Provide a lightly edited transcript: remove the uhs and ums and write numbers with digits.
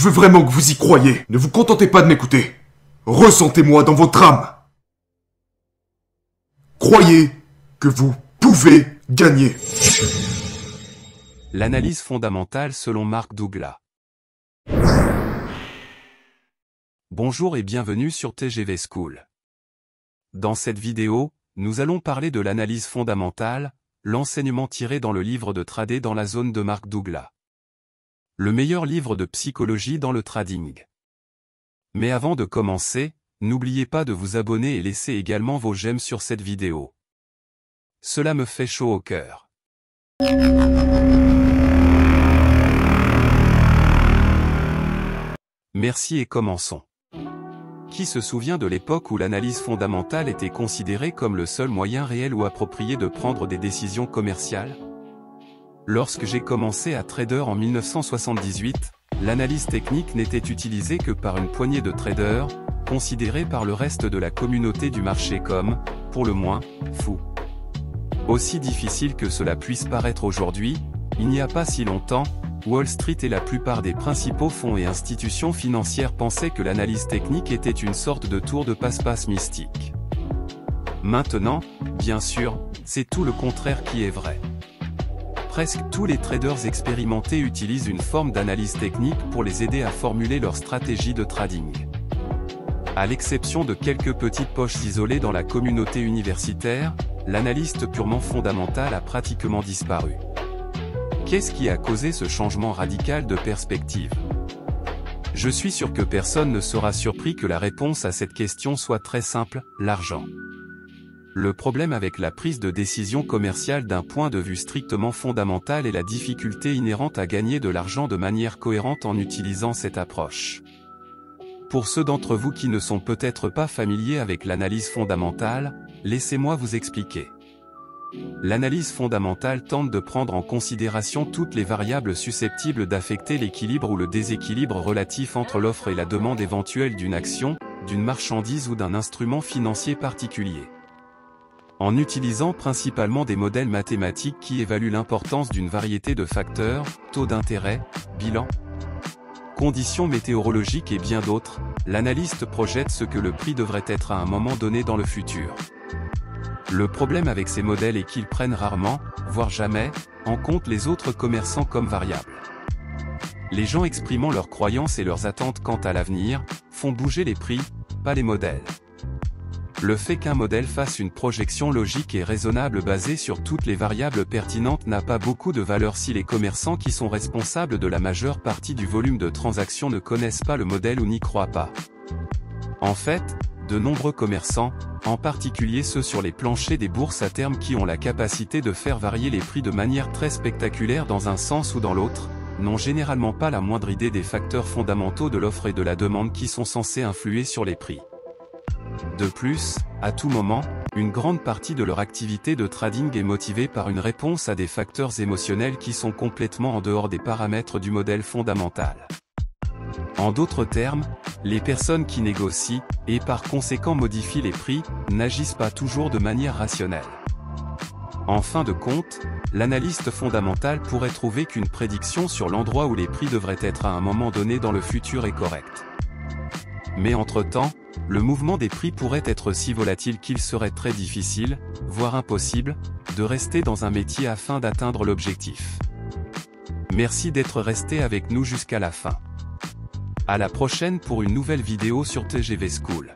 veux vraiment que vous y croyiez. Ne vous contentez pas de m'écouter. Ressentez-moi dans votre âme. Croyez que vous pouvez gagner. L'analyse fondamentale selon Mark Douglas. Bonjour et bienvenue sur TGV School. Dans cette vidéo, nous allons parler de l'analyse fondamentale, l'enseignement tiré dans le livre de Trader dans la zone de Mark Douglas. Le meilleur livre de psychologie dans le trading. Mais avant de commencer, n'oubliez pas de vous abonner et laisser également vos j'aime sur cette vidéo. Cela me fait chaud au cœur. Merci et commençons. Qui se souvient de l'époque où l'analyse fondamentale était considérée comme le seul moyen réel ou approprié de prendre des décisions commerciales? Lorsque j'ai commencé à trader en 1978, l'analyse technique n'était utilisée que par une poignée de traders, considérés par le reste de la communauté du marché comme, pour le moins, fous. Aussi difficile que cela puisse paraître aujourd'hui, il n'y a pas si longtemps, Wall Street et la plupart des principaux fonds et institutions financières pensaient que l'analyse technique était une sorte de tour de passe-passe mystique. Maintenant, bien sûr, c'est tout le contraire qui est vrai. Presque tous les traders expérimentés utilisent une forme d'analyse technique pour les aider à formuler leur stratégie de trading. À l'exception de quelques petites poches isolées dans la communauté universitaire, l'analyse purement fondamentale a pratiquement disparu. Qu'est-ce qui a causé ce changement radical de perspective? Je suis sûr que personne ne sera surpris que la réponse à cette question soit très simple, l'argent. Le problème avec la prise de décision commerciale d'un point de vue strictement fondamental est la difficulté inhérente à gagner de l'argent de manière cohérente en utilisant cette approche. Pour ceux d'entre vous qui ne sont peut-être pas familiers avec l'analyse fondamentale, laissez-moi vous expliquer. L'analyse fondamentale tente de prendre en considération toutes les variables susceptibles d'affecter l'équilibre ou le déséquilibre relatif entre l'offre et la demande éventuelle d'une action, d'une marchandise ou d'un instrument financier particulier. En utilisant principalement des modèles mathématiques qui évaluent l'importance d'une variété de facteurs, taux d'intérêt, bilan, conditions météorologiques et bien d'autres, l'analyste projette ce que le prix devrait être à un moment donné dans le futur. Le problème avec ces modèles est qu'ils prennent rarement, voire jamais, en compte les autres commerçants comme variables. Les gens exprimant leurs croyances et leurs attentes quant à l'avenir, font bouger les prix, pas les modèles. Le fait qu'un modèle fasse une projection logique et raisonnable basée sur toutes les variables pertinentes n'a pas beaucoup de valeur si les commerçants qui sont responsables de la majeure partie du volume de transactions ne connaissent pas le modèle ou n'y croient pas. En fait, de nombreux commerçants, en particulier ceux sur les planchers des bourses à terme qui ont la capacité de faire varier les prix de manière très spectaculaire dans un sens ou dans l'autre, n'ont généralement pas la moindre idée des facteurs fondamentaux de l'offre et de la demande qui sont censés influer sur les prix. De plus, à tout moment, une grande partie de leur activité de trading est motivée par une réponse à des facteurs émotionnels qui sont complètement en dehors des paramètres du modèle fondamental. En d'autres termes, les personnes qui négocient, et par conséquent modifient les prix, n'agissent pas toujours de manière rationnelle. En fin de compte, l'analyste fondamental pourrait trouver qu'une prédiction sur l'endroit où les prix devraient être à un moment donné dans le futur est correcte. Mais entre-temps, le mouvement des prix pourrait être si volatile qu'il serait très difficile, voire impossible, de rester dans un métier afin d'atteindre l'objectif. Merci d'être resté avec nous jusqu'à la fin. À la prochaine pour une nouvelle vidéo sur TGV School.